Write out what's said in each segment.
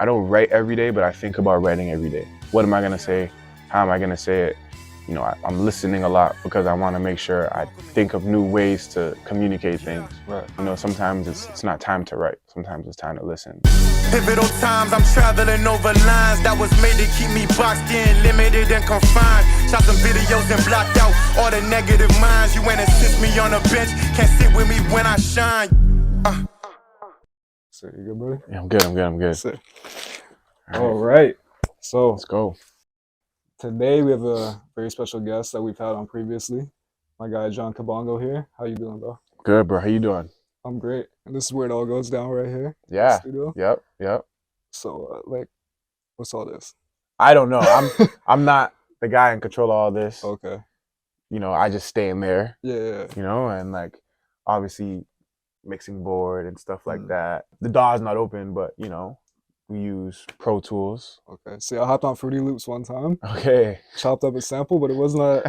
I don't write every day, but I think about writing every day. What am I gonna say? How am I gonna say it? You know, I'm listening a lot because I want to make sure I think of new ways to communicate things. Right. You know, sometimes it's not time to write. Sometimes it's time to listen. Pivotal times, I'm traveling over lines that was made to keep me boxed in, limited and confined. Shot some videos and blocked out all the negative minds. You ain't assist me on a bench, can't sit with me when I shine. So you good, buddy? Yeah, I'm good. Sick. All right. So Let's go. today we have a very special guest that we've had on previously. My guy Jon Kabongo here. How you doing, bro? Good, bro. How you doing? I'm great. And this is where it all goes down right here. in the Yeah. studio. Yep. So what's all this? I don't know. I'm not the guy in control of all this. Okay. You know, I just stay in there. Yeah. You know, and like obviously mixing board and stuff like that. The DAW's not open, but you know, we use Pro Tools. Okay. See, I hopped on Fruity Loops one time, Okay. chopped up a sample, but it was not.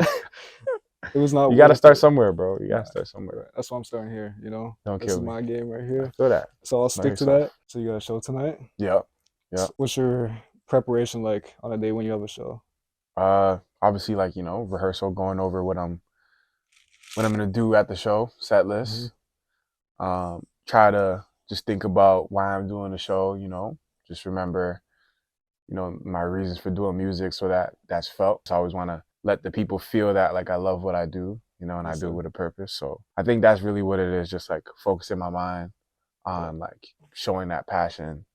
It was not. You gotta worth start it. somewhere, bro. You gotta start somewhere. Right. That's why I'm starting here. You know, Don't this kill is me. my game right I here. feel that. So I'll stick to that. So you got a show tonight. Yep. What's your preparation like on a day when you have a show? Obviously, like, you know, rehearsal, going over what I'm gonna do at the show, set list. Try to just think about why I'm doing the show, you know, just remember, you know, my reasons for doing music so that that's felt. So I always want to let the people feel that like I love what I do, you know, and I do it with a purpose. So I think that's really what it is, just like focusing my mind on like showing that passion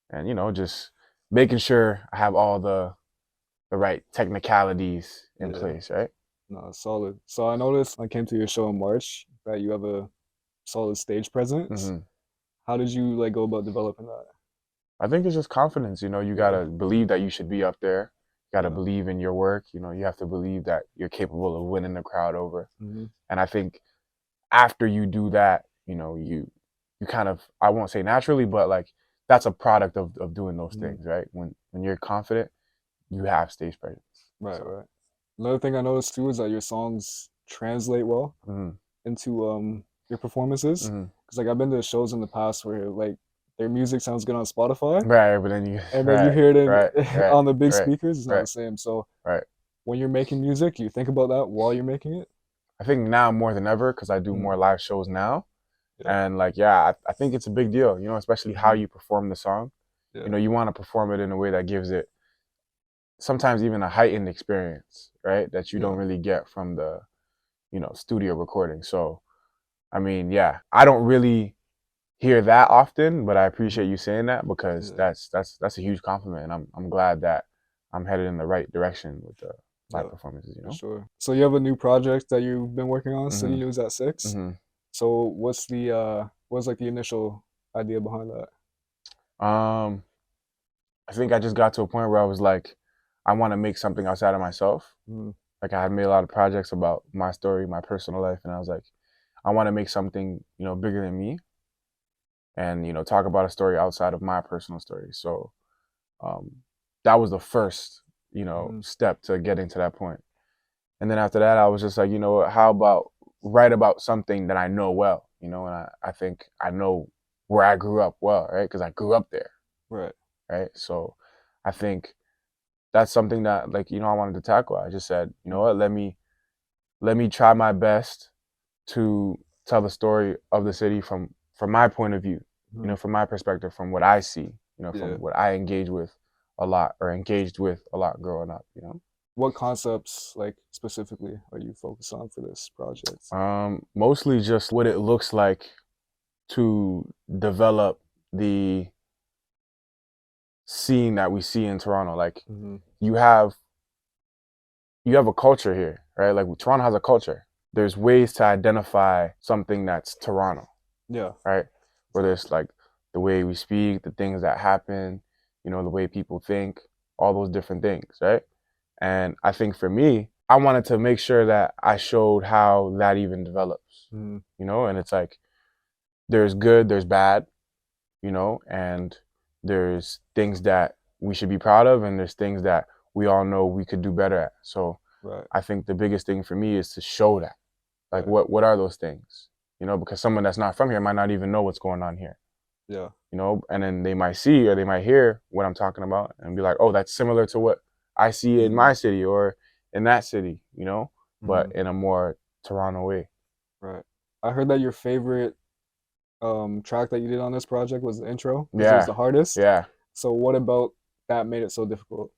and, you know, just making sure I have all the right technicalities in place, right? No, solid. So I noticed I came to your show in March that you have a solid stage presence. How did you like go about developing that? I think it's just confidence, you know, you gotta believe that you should be up there. You gotta believe in your work, you know, you have to believe that you're capable of winning the crowd over. And I think after you do that, you know, you kind of, I won't say naturally, but like that's a product of doing those things, right? When you're confident, you have stage presence. Right. Another thing I noticed too is that your songs translate well into your performances. Because like I've been to shows in the past where like their music sounds good on Spotify, right? But then you hear it on the big speakers. It's not the same. So right. When you're making music, you think about that while you're making it. I think now more than ever because I do more live shows now, and like I think it's a big deal. You know, especially how you perform the song. You know, you want to perform it in a way that gives it sometimes even a heightened experience, right? That you don't really get from the, you know, studio recording. So, I mean, I don't really hear that often, but I appreciate you saying that because that's a huge compliment, and I'm glad that I'm headed in the right direction with the live performances. You know, sure. So you have a new project that you've been working on, City News at 6. So what's like the initial idea behind that? I think I just got to a point where I was like, I want to make something outside of myself. Like I had made a lot of projects about my story, my personal life, and I was like, I want to make something, you know, bigger than me, and you know, talk about a story outside of my personal story. So that was the first, you know, step to getting to that point. And then after that, I was just like, you know what, how about write about something that I know well, you know, and I think I know where I grew up well, right? Because I grew up there. Right. So I think that's something that, like, you know, I wanted to tackle. I just said, you know what, let me try my best to tell the story of the city from my point of view, you know, from my perspective, from what I see, you know, from what I engaged with a lot growing up, you know. What concepts, like, specifically are you focused on for this project? Mostly just what it looks like to develop the scene that we see in Toronto. Like you have a culture here, right? Like Toronto has a culture. There's ways to identify something that's Toronto. Right? Whether it's like the way we speak, the things that happen, you know, the way people think, all those different things, right? And I think for me, I wanted to make sure that I showed how that even develops, you know? And it's like, there's good, there's bad, you know, and there's things that we should be proud of, and there's things that we all know we could do better at. So I think the biggest thing for me is to show that. Like, what are those things? You know, because someone that's not from here might not even know what's going on here. Yeah. You know, and then they might see or they might hear what I'm talking about and be like, oh, that's similar to what I see in my city or in that city, you know, but in a more Toronto way. Right. I heard that your favorite track that you did on this project was the intro because it was Yeah. the hardest. Yeah. So what about that made it so difficult?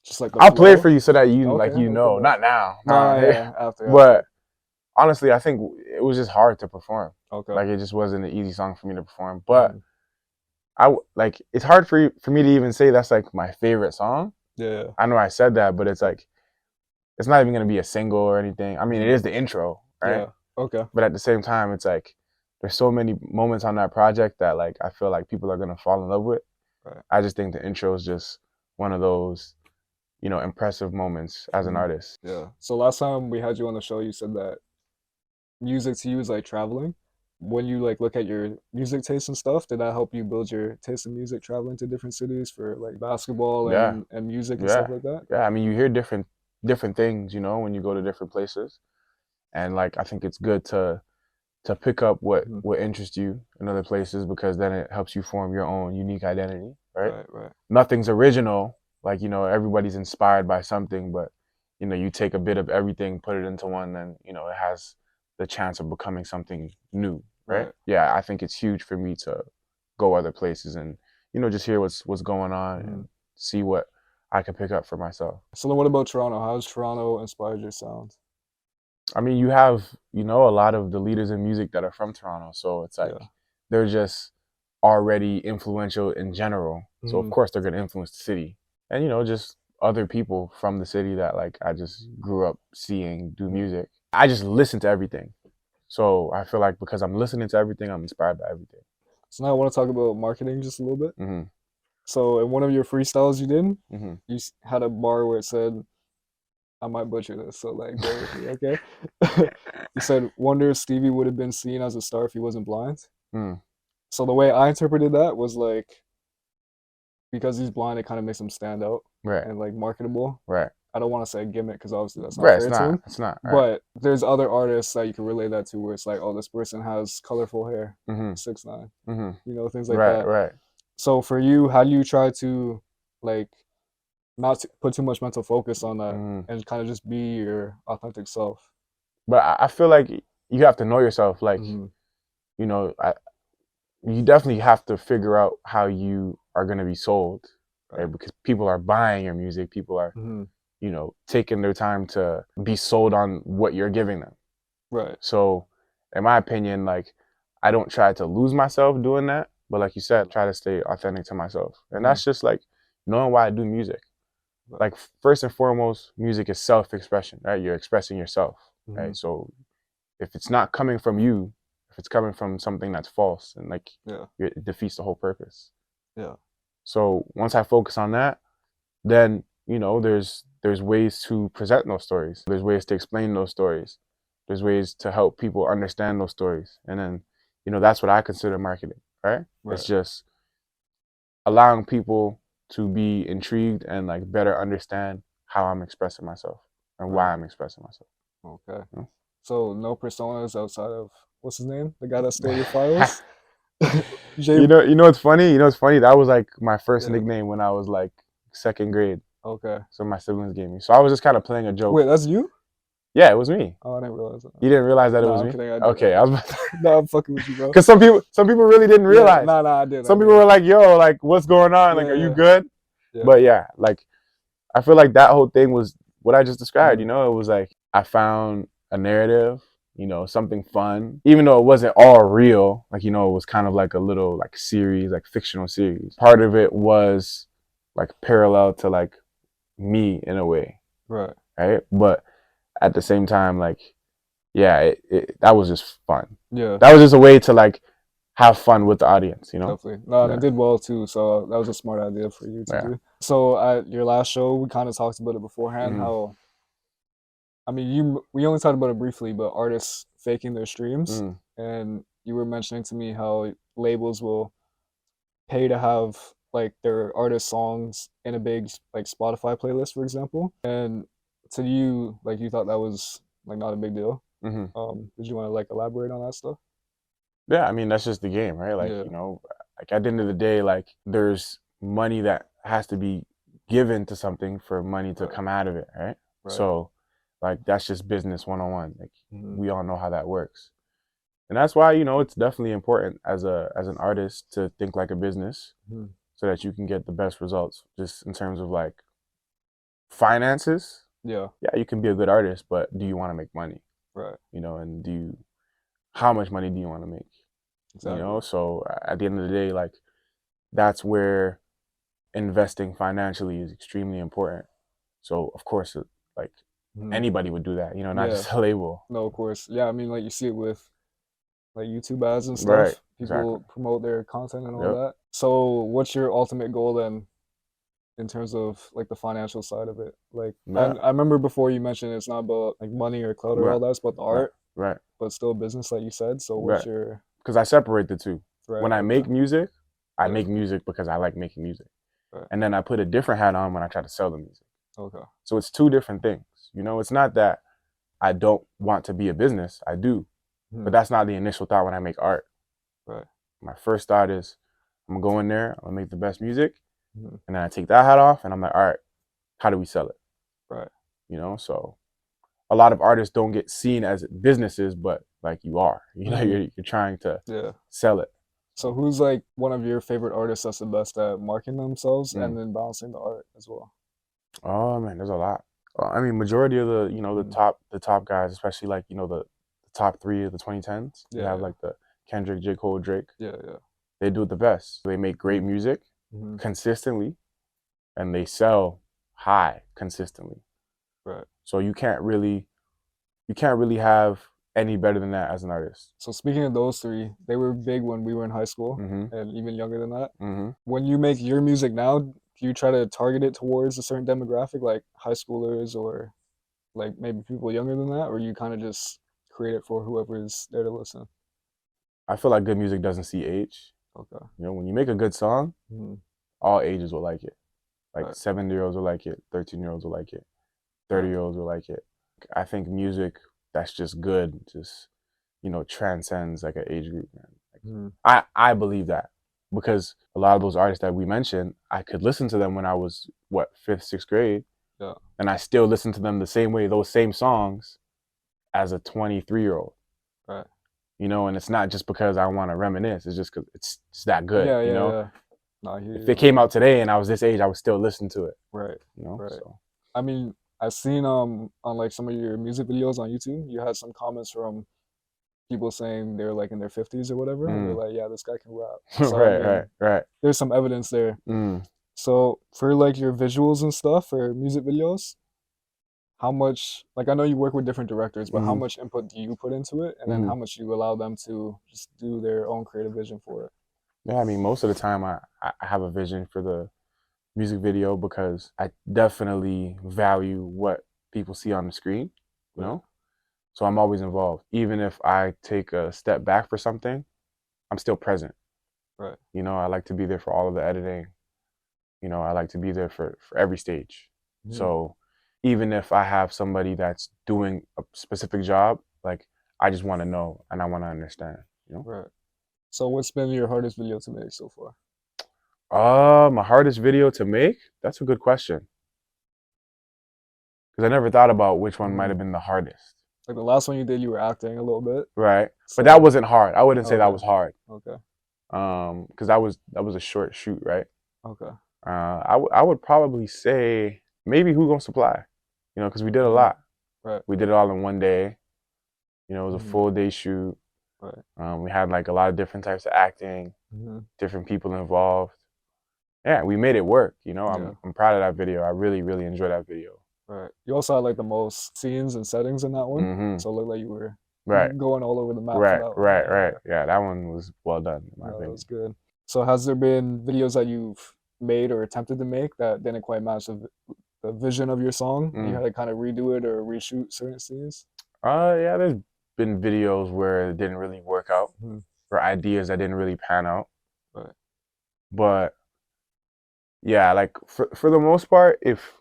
Just like the I'll play it flow? for you so that you Okay, like you okay, know, bet. not now. No, yeah, after. But honestly, I think it was just hard to perform. Okay. Like it just wasn't an easy song for me to perform. But it's hard for me to even say that's like my favorite song. Yeah. I know I said that, but it's like it's not even gonna be a single or anything. I mean, it is the intro, right? Yeah. Okay. But at the same time, it's like there's so many moments on that project that like I feel like people are gonna fall in love with. Right. I just think the intro is just one of those, you know, impressive moments as an artist. Yeah. So last time we had you on the show, you said that music to you is like traveling. When you like look at your music taste and stuff, did that help you build your taste in music, traveling to different cities for like basketball Yeah. and music and Yeah. stuff like that? Yeah. I mean, you hear different things, you know, when you go to different places, and like I think it's good to pick up what interests you in other places because then it helps you form your own unique identity, right? Right. Nothing's original. Like, you know, everybody's inspired by something, but you know, you take a bit of everything, put it into one, then you know, it has the chance of becoming something new, right? Yeah, I think it's huge for me to go other places and, you know, just hear what's going on and see what I can pick up for myself. So then what about Toronto? How has Toronto inspired your sound? I mean, you have, you know, a lot of the leaders in music that are from Toronto. So it's like they're just already influential in general. So of course they're going to influence the city. And, you know, just other people from the city that like I just grew up seeing do music. I just listen to everything. So I feel like because I'm listening to everything, I'm inspired by everything. So now I want to talk about marketing just a little bit. So in one of your freestyles you did, you had a bar where it said, I might butcher this, so like bear with me, okay? You said, wonder if Stevie would have been seen as a star if he wasn't blind. So the way I interpreted that was like, because he's blind, it kind of makes him stand out and like marketable. I don't want to say gimmick because obviously that's not fair to him. It's not. But there's other artists that you can relate that to where it's like, oh, this person has colorful hair, 6'9", you know, things like that. Right. So for you, how do you try to like not to put too much mental focus on that and kind of just be your authentic self? But I feel like you have to know yourself. Like, you know, you definitely have to figure out how you are going to be sold, right? Because people are buying your music. People are, you know, taking their time to be sold on what you're giving them. Right. So in my opinion, like, I don't try to lose myself doing that. But like you said, try to stay authentic to myself. And that's just like knowing why I do music. Like first and foremost, music is self-expression, right? You're expressing yourself, right? So if it's not coming from you, if it's coming from something that's false, and like it defeats the whole purpose. Yeah. So once I focus on that, then you know there's ways to present those stories. There's ways to explain those stories. There's ways to help people understand those stories, and then you know that's what I consider marketing, right? It's just allowing people to be intrigued and like better understand how I'm expressing myself and why I'm expressing myself. Okay. So no personas outside of what's his name? The guy that stole your files? You know what's funny? That was like my first nickname when I was like second grade. Okay. So my siblings gave me. So I was just kind of playing a joke. Wait, that's you? Yeah, it was me. Oh, I didn't realize that. You didn't realize that it was I'm me? kidding, Okay, I was about to... No, I'm fucking with you, bro. Because some people really didn't realize. No, I did. Some people were like, yo, like, what's going on? Like, are you good? But yeah, like, I feel like that whole thing was what I just described, you know? It was like, I found a narrative, you know, something fun. Even though it wasn't all real, like, you know, it was kind of like a little, like, series, like, fictional series. Part of it was, like, parallel to, like, me in a way. Right. But at the same time, like, yeah, that was just fun. Yeah. That was just a way to, like, have fun with the audience, you know? Definitely. No, and it did well, too, so that was a smart idea for you to do. So at your last show, we kind of talked about it beforehand, how, I mean, we only talked about it briefly, but artists faking their streams, and you were mentioning to me how labels will pay to have, like, their artist songs in a big, like, Spotify playlist, for example, and to you, like, you thought that was, like, not a big deal. Did you want to, like, elaborate on that stuff? Yeah, I mean that's just the game, right? Like, Yeah. you know, like at the end of the day, like there's money that has to be given to something for money to Right. come out of it, right? Right. So like that's just business 101. Like Mhm. we all know how that works. And that's why, you know, it's definitely important as an artist to think like a business Mhm. so that you can get the best results just in terms of like finances. Yeah. Yeah, you can be a good artist, but do you want to make money? Right. You know, and how much money do you want to make? You Exactly. know, so at the end of the day, like that's where investing financially is extremely important. So of course, like Mhm. anybody would do that, you know, not Yeah. just a label. No, of course. Yeah, I mean, like you see it with like YouTube ads and Right. stuff. Exactly. People promote their content and all Yep. that. So, what's your ultimate goal then in terms of like the financial side of it? Like, Yeah. I remember before you mentioned it's not about like money or clout or all Right. that, it's about the Right. art, Right. but still business, like you said. So, what's Right. your Because I separate the two. right? When I Okay. make music, I Yeah. make music because I like making music. Right. And then I put a different hat on when I try to sell the music. Okay. So it's two different things. You know, it's not that I don't want to be a business. I do. But Mhm. that's not the initial thought when I make art. Right. My first thought is I'm gonna go in there, I'm gonna make the best music, Mhm. and then I take that hat off and I'm like, all right, how do we sell it? Right. You know, so a lot of artists don't get seen as businesses, but like you are. You know, Mhm. you're trying to Yeah. sell it. So, who's like one of your favorite artists that's the best at marketing themselves Mm. and then balancing the art as well? Oh man, there's a lot. I mean, majority of the Mhm. the top guys, especially like the top three of the 2010s. You Yeah. have Yeah. like the Kendrick, J. Cole, Drake. Yeah. Yeah. They do it the best. They make great Mhm. music Mhm. consistently, and they sell high consistently. Right. So you can't really have any better than that as an artist. So speaking of those three, they were big when we were in high school Mm-hmm. and even younger than that. Mm-hmm. When you make your music now, do you try to target it towards a certain demographic, like high schoolers or like maybe people younger than that, or you kind of just create it for whoever is there to listen? I feel like good music doesn't see age. Okay. You know, when you make a good song, Mhm. all ages will like it. Like Right. 7-year-olds will like it, 13-year-olds will like it, Right. 30-year-olds will like it. I think music that's just good, just transcends like an age group, man. Like, Mhm. I believe that because a lot of those artists that we mentioned, I could listen to them when I was fifth, sixth grade, Yeah. and I still listen to them the same way, those same songs, as a 23-year-old. Right. You know, and it's not just because I want to reminisce. It's just because it's that good. Yeah. You Yeah. know, Yeah. No, I hear if you. it came out today and I was this age, I would still listen to it. Right. You know, Right. so I mean, I've seen on like some of your music videos on YouTube, you had some comments from people saying they're like in their 50s or whatever, and they're like, yeah, this guy can rap. So I right, right, mean, right. there's some evidence there. Mm. So for like your visuals and stuff for music videos, how much like I know you work with different directors, but how Hmm. much input do you put into it, and then Hmm. how much you allow them to just do their own creative vision for it? Yeah, I mean, most of the time I have a vision for the music video because I definitely value what people see on the screen, you Right. know? So I'm always involved. Even if I take a step back for something, I'm still present. Right. You know, I like to be there for all of the editing. You know, I like to be there for every stage. Mhm. So even if I have somebody that's doing a specific job, like I just want to know and I want to understand, you know? Right. So what's been your hardest video to make so far? My hardest video to make? That's a good question. Because I never thought about which one might Mhm. have been the hardest. Like the last one you did, you were acting a little bit. Right. But that So wasn't hard. I wouldn't say that okay. was hard. Okay. Because that was a short shoot, right? Okay. I would probably say maybe Who Gonna Supply, you know, because we did a Mhm. lot. Right. We did it all in one day. You know, it was a Mhm. full day shoot. Right. We had like a lot of different types of acting, Mhm. different people involved. Yeah, we made it work. You know, Yeah. I'm proud of that video. I really, really enjoyed that video. Right. You also had like the most scenes and settings in that one, Hmm. so it looked like you were Right, going all over the map for right, that one. right, Yeah. right. Yeah. Yeah, that one was well done, in my No, that opinion. was good. So has there been videos that you've made or attempted to make that didn't quite match the vision of your song, and you Mm. had to kind of redo it or reshoot certain scenes? Yeah, there's been videos where it didn't really work out, Mhm. or ideas that didn't really pan out. Right. But yeah, like for the most part, if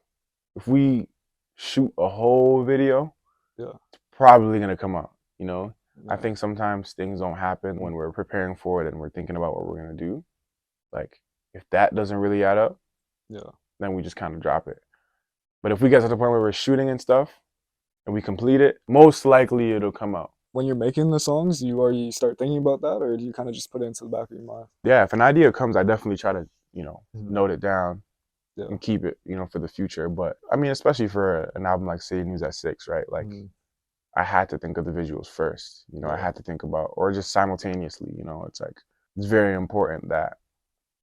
we shoot a whole video, Yeah. it's probably gonna come out. You know, I think sometimes things don't happen when we're preparing for it and we're thinking about what we're gonna do. Like if that doesn't really add up, then we just kind of drop it. But if we get to the point where we're shooting and stuff and we complete it, most likely it'll come out. When you're making the songs, do you already start thinking about that, or do you kind of just put it into the back of your mind? Yeah, if an idea comes, I definitely try to, note it down and keep it, for the future. But I mean, especially for an album like Say News at 6, right? Like I had to think of the visuals first, I had to think about, or just simultaneously, it's like, it's very important that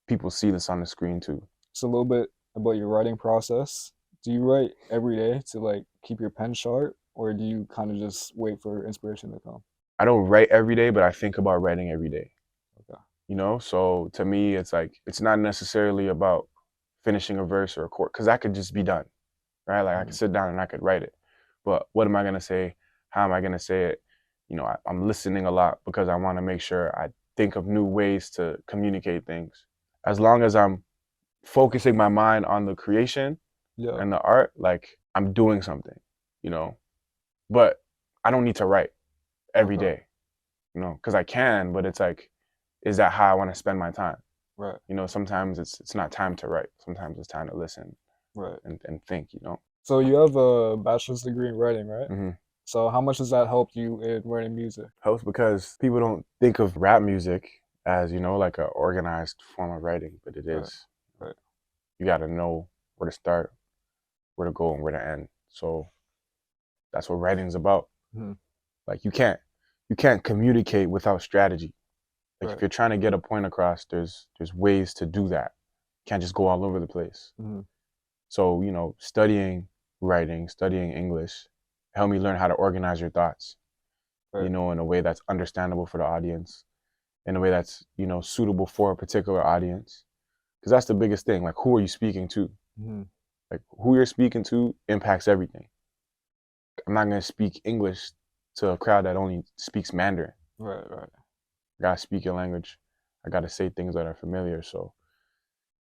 people see this on the screen too. So a little bit about your writing process. Do you write every day to like keep your pen sharp, or do you kind of just wait for inspiration to come? I don't write every day, but I think about writing every day. Okay. So to me, it's like, it's not necessarily about finishing a verse or a chord, because that could just be done, right? Like I could sit down and I could write it. But what am I going to say? How am I going to say it? I'm listening a lot because I want to make sure I think of new ways to communicate things. As long as I'm focusing my mind on the creation and the art, like I'm doing something, but I don't need to write every day, because I can, but it's like, is that how I want to spend my time? Right. Sometimes it's not time to write. Sometimes it's time to listen, right, and think. So you have a bachelor's degree in writing, right? Mm-hmm. So how much has that helped you in writing music? Helps because people don't think of rap music as like an organized form of writing, but it is. Right. You got to know where to start, where to go, and where to end. So that's what writing's about. Like you can't communicate without strategy. Like if you're trying to get a point across, there's ways to do that. You can't just go all over the place. So studying writing, studying English, helped me learn how to organize your thoughts. In a way that's understandable for the audience, in a way that's suitable for a particular audience. Because that's the biggest thing. Like, who are you speaking to? Like, who you're speaking to impacts everything. I'm not going to speak English to a crowd that only speaks Mandarin. Right. I got to speak your language. I got to say things that are familiar. So,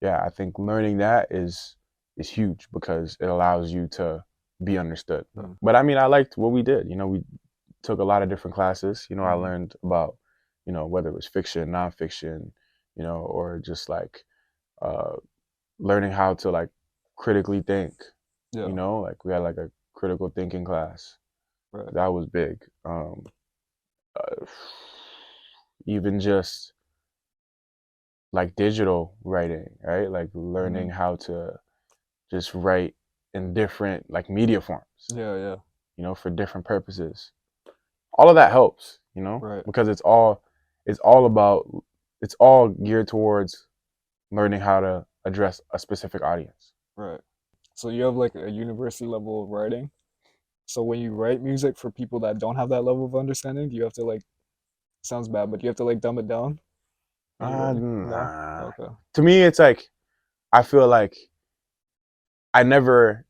yeah, I think learning that is huge because it allows you to be understood. But I mean, I liked what we did. We took a lot of different classes. I learned about, whether it was fiction, nonfiction, or just like learning how to like critically think. Like we had like a critical thinking class. That was big. Even just like digital writing, right? Like learning how to just write in different like media forms. For different purposes. All of that helps, because it's all geared towards learning how to address a specific audience. Right. So you have like a university level of writing. So when you write music for people that don't have that level of understanding, do you have to like, sounds bad, but you have to like dumb it down? Nah. No? Okay. To me, it's like, I feel like I never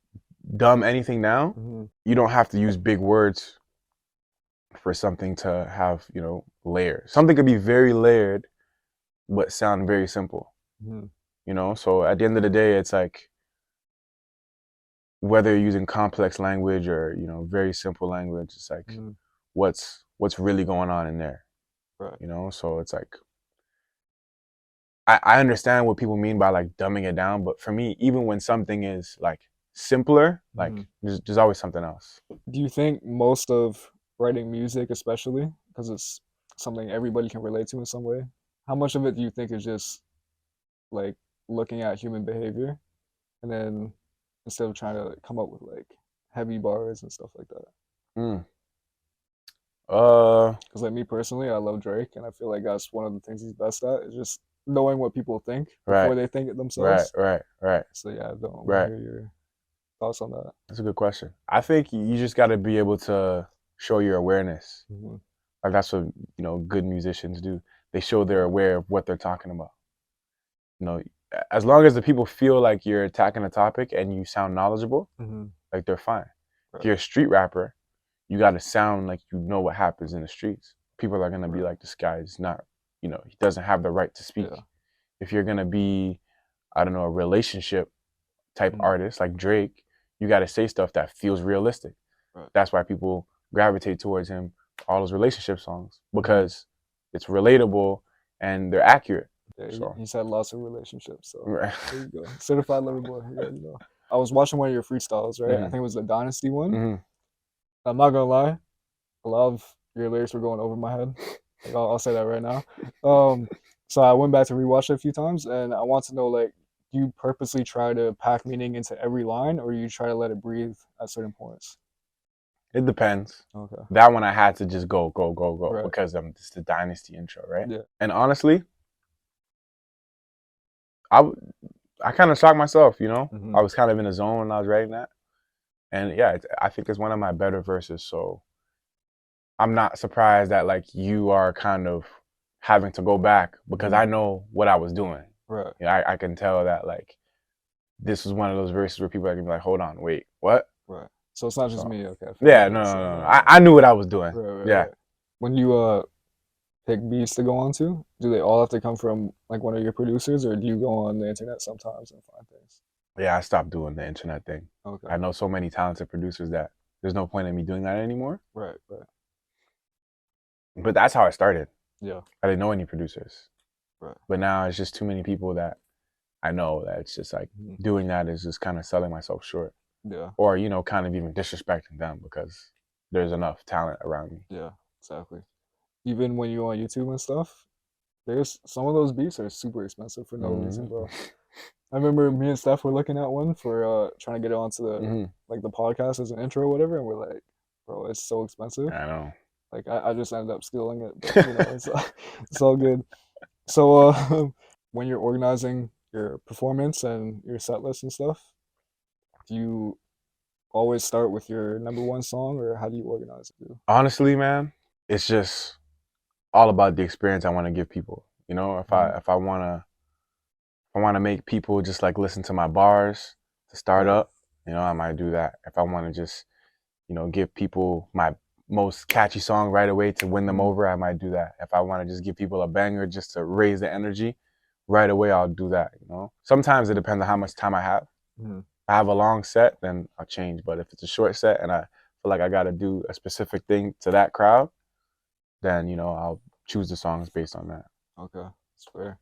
dumb anything down. You don't have to use big words for something to have, layers. Something could be very layered, but sound very simple. So at the end of the day, it's like, whether you're using complex language or, very simple language, it's like, what's really going on in there? So it's like, I understand what people mean by like dumbing it down, but for me, even when something is like simpler, like there's always something else. Do you think most of writing music, especially because it's something everybody can relate to in some way, how much of it do you think is just like looking at human behavior, and then instead of trying to come up with like heavy bars and stuff like that? Because like me personally, I love Drake, and I feel like that's one of the things he's best at, is just knowing what people think before they think it themselves. Right. So yeah, I don't want to hear your thoughts on that. That's a good question. I think you just got to be able to show your awareness. Like that's what good musicians do. They show they're aware of what they're talking about. As long as the people feel like you're attacking a topic and you sound knowledgeable, like they're fine. If you're a street rapper, you got to sound like you know what happens in the streets. People are gonna be like, this guy's not, he doesn't have the right to speak. If you're gonna be, I don't know, a relationship type artist like Drake, you got to say stuff that feels realistic. That's why people gravitate towards him all those relationship songs because it's relatable and they're accurate. Yeah, So. he's had lots of relationships. So Right. there you go. Certified lover boy. Yeah, you know. I was watching one of your freestyles, right? I think it was the Dynasty one. I'm not gonna lie, a lot of your lyrics were going over my head. Like, I'll say that right now. So I went back to rewatch it a few times, and I want to know, like, do you purposely try to pack meaning into every line, or you try to let it breathe at certain points? It depends. Okay. That one I had to just go Right. because it's the Dynasty intro, right? Yeah. And honestly, I kind of shocked myself, you know? I was kind of in a zone when I was writing that. And yeah, I think it's one of my better verses. So I'm not surprised that like you are kind of having to go back because I know what I was doing. Right. Yeah, I can tell that like this was one of those verses where people are gonna be like, hold on, wait, what? Right. So it's not just me, okay. Yeah, no. I knew what I was doing. Right, yeah. Right. When you pick beats to go on to, do they all have to come from like one of your producers, or do you go on the internet sometimes and find things? Yeah, I stopped doing the internet thing. Okay. I know so many talented producers that there's no point in me doing that anymore. Right. But that's how I started. Yeah. I didn't know any producers. Right. But now it's just too many people that I know that it's just like doing that is just kind of selling myself short. Yeah. Or, you know, kind of even disrespecting them because there's enough talent around me. Yeah, exactly. Even when you're on YouTube and stuff, there's some of those beats are super expensive for no reason, bro. I remember me and Steph were looking at one for trying to get it onto the like the podcast as an intro or whatever, and we're like, bro, it's so expensive. I know. Like I just ended up stealing it, but you know, it's all good. So when you're organizing your performance and your set list and stuff, do you always start with your number one song, or how do you organize it? Honestly, man, it's just all about the experience I want to give people. You know, if I want to make people just like listen to my bars to start up, you know, I might do that. If I want to just, you know, give people my most catchy song right away to win them over, I might do that. If I want to just give people a banger just to raise the energy right away, I'll do that, you know. Sometimes it depends on how much time I have. If I have a long set, then I'll change. But if it's a short set and I feel like I got to do a specific thing to that crowd, then, you know, I'll choose the songs based on that. Okay, that's fair.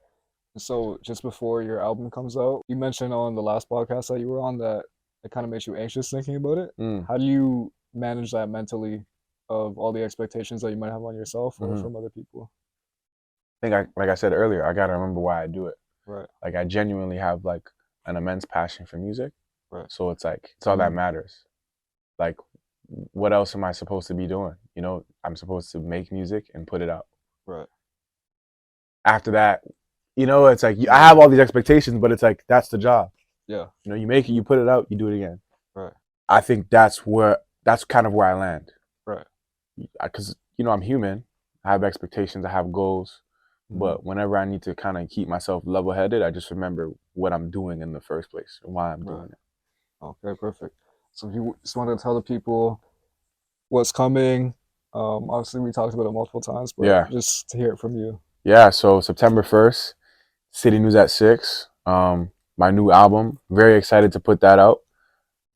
So just before your album comes out, you mentioned on the last podcast that you were on that it kind of makes you anxious thinking about it. How do you manage that mentally of all the expectations that you might have on yourself or from other people? I think, like I said earlier, I got to remember why I do it. Right. Like I genuinely have like an immense passion for music. Right. So it's like, it's all that matters. Like, what else am I supposed to be doing? You know, I'm supposed to make music and put it out. Right. After that, you know, it's like, I have all these expectations, but it's like, that's the job. Yeah. You know, you make it, you put it out, you do it again. Right. I think that's kind of where I land. Right. Because, you know, I'm human. I have expectations, I have goals. But whenever I need to kind of keep myself level-headed, I just remember what I'm doing in the first place and why I'm doing it. Okay, perfect. So if you just want to tell the people what's coming, obviously we talked about it multiple times, but just to hear it from you. Yeah, so September 1st, City News at 6, my new album. Very excited to put that out.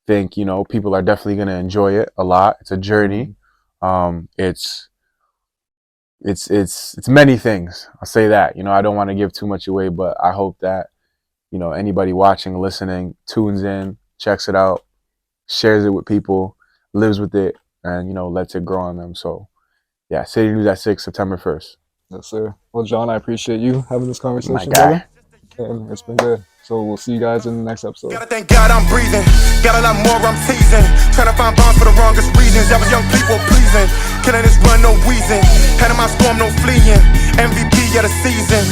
Think, you know, people are definitely going to enjoy it a lot. It's a journey. It's many things. I'll say that. You know, I don't want to give too much away, but I hope that, you know, anybody watching, listening, tunes in, checks it out, shares it with people, lives with it, and, you know, lets it grow on them. So, yeah, City News at 6, September 1st. Yes, sir. Well, John, I appreciate you having this conversation, my guy. Brother. And it's been good. So we'll see you guys in the next episode. Gotta thank God I'm breathing. Got a lot more I'm teasing. Trying to find bonds for the wrongest reasons. That was young people pleasing. Killing this run, no reason. Head of my storm, no fleeing. MVP of the season.